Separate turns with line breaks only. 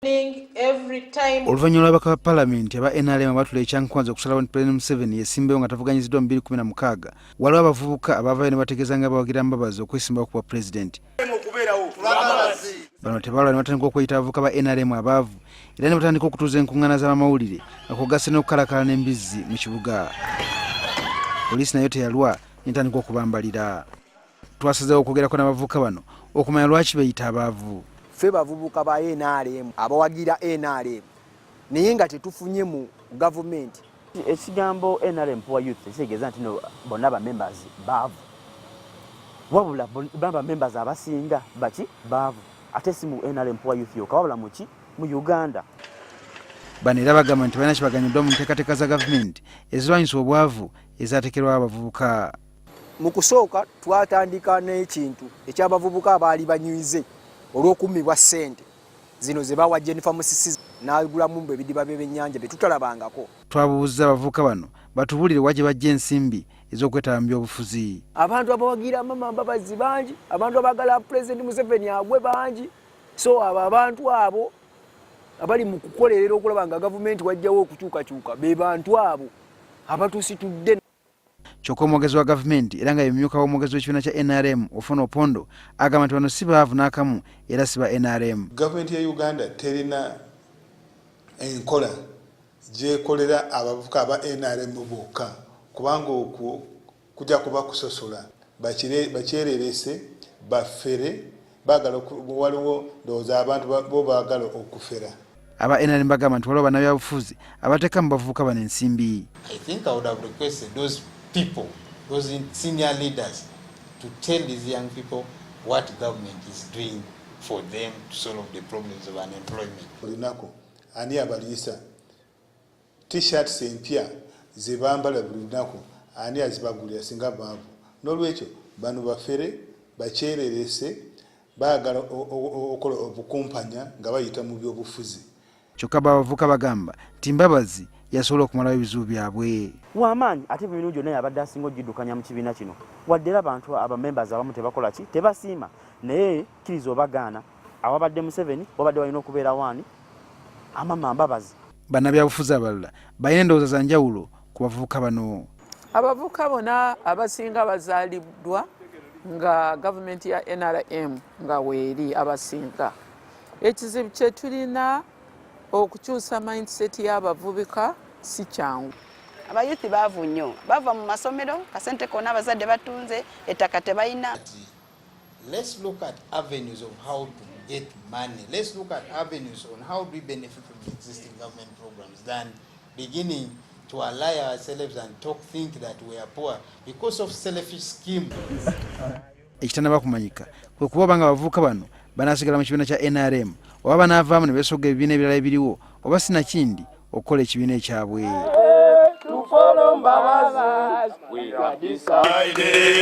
Oluvannyuma lw'ababaka ba Paalamenti aba NRM abatula ekyankwanza okusalawo nti Pulezidenti Museveni yeesimbayo nga tavuganyiziddwa mu 2016, waliwo abavubuka abaavaayo ne bategeeza nga bawagira Mbabazi okwesimbawo ku bwa Pulezidenti. Bano tebalwa ne batandika okweyita abavubuka ba NRM abaavu era ne batandika okutuuza enkuŋŋaana z'abamawulire nga kw'ogasse n'okukalakala n'embizzi mu kibuga. Poliisi nayo teyalwa n'etandika okubambalira. Twasazeewo okwogerako n'abavubuka bano okumanya lwaki beeyita abaavu.
Ffe bavubuka ba NRM abawagira NRM naye nga tetufunye mu gavumenti.
Ekigambo NRM Poor Youth kitegeeza nti bonna ba members baavu. Wabula ba members abasinga baki baavu. Ate si mu NRM Poor Youth yokka wabula mu Uganda.
Bano era bagamba nti balina kibaganyuddwa mu nteekateeka za gavumenti ezirwanyisa obwavu ezaateekerwawo abavubuka.
Mu kusooka twatandika n'ekintu eky'abavubuka abaali banywize olw'okummibwa ssente zino ze bawa Jennifer Musisi n'agulamu ebidiba by'ebyennyanja bye tutalabangako.
Twabuzizza abavubuka bano batubuulire wa gyebajja ensimbi ez'okwetaba mu byobufuzi.
Abantu abawagira Amama Mbabazi bangi, abantu abaagala Pulezidenti Museveni agwe bangi. So abo abantu abo abali mu kukolerera okulaba nga gavumenti wajjawo okukyukakyuka be bantu abo abatuusitudde.
Kyokka omwogezi wa gavumenti era nga yemumyuka w'omwogezi w'ekibiina kya NRM Ofwono Opondo agamba nti bano si baavu n'akamu era si ba NRM.
Gavumenti ya Uganda terina enkola gyekolera abavubuka aba NRM bokka kubanga okwo kujja kuba kusosola bakyererese bafere baagala waliwo ndowooza abantu bo baagala okufera.
Aba NRM bagamba nti waliwo bannabyabufuzi abateekamu bavubuka bano ensimbi.
I think I would have requested those people, those senior leaders, to tell these young people what government is doing for them to solve the problems of unemployment.
Lunaku ani abalisa t-shirts empya ze bambala buli lunaku ani azibagulira singa baavu. N'olwekyo bano bafere bakyererese baagala okola obukumpanya nga bayita mu byobufuzi.
Kyokka abavubuka bagamba nti Mbabazi yasobola okumalawo ebizibu byabwe.
Wamaanyi ate ebintu byonna yabadde asinga ogiddukanya mu kibiina kino. Wadde era abantu abamembers abamu tebakola ki tebasiima naye kkiriza obagaana awabadde Museveni wabadde walina okubeera waani Amama Mbabazi.
Bannabyabufuzi abalala balina endowooza za njawulo ku bavubuka bano.
Abavubuka bonna abasinga bazaalibwa nga gavumenti ya NRM nga weeri abasinga. Ekizibu kye tulina okukyusa mindset y'abavubuka si kyangu.
Abayuthi baavu nnyo, bava mu masomero kasente konna abazadde batunze ettaka tebalina.
Let's look at avenues of how to get money. Let's look at avenues on how do we benefit from the existing government programs than beginning to ally ourselves and think that we are poor because of selfish schemes.
Ekitannaba kumanyika kwe kuba banga abavubuka bano banaasigala mu kibiina kya NRM oba banaavaamu ne beesogga ebibiina ebirala ebiriwo oba sinakindi okukola ekibiina ekyabwe.
To follow Mbabazi, we got decided.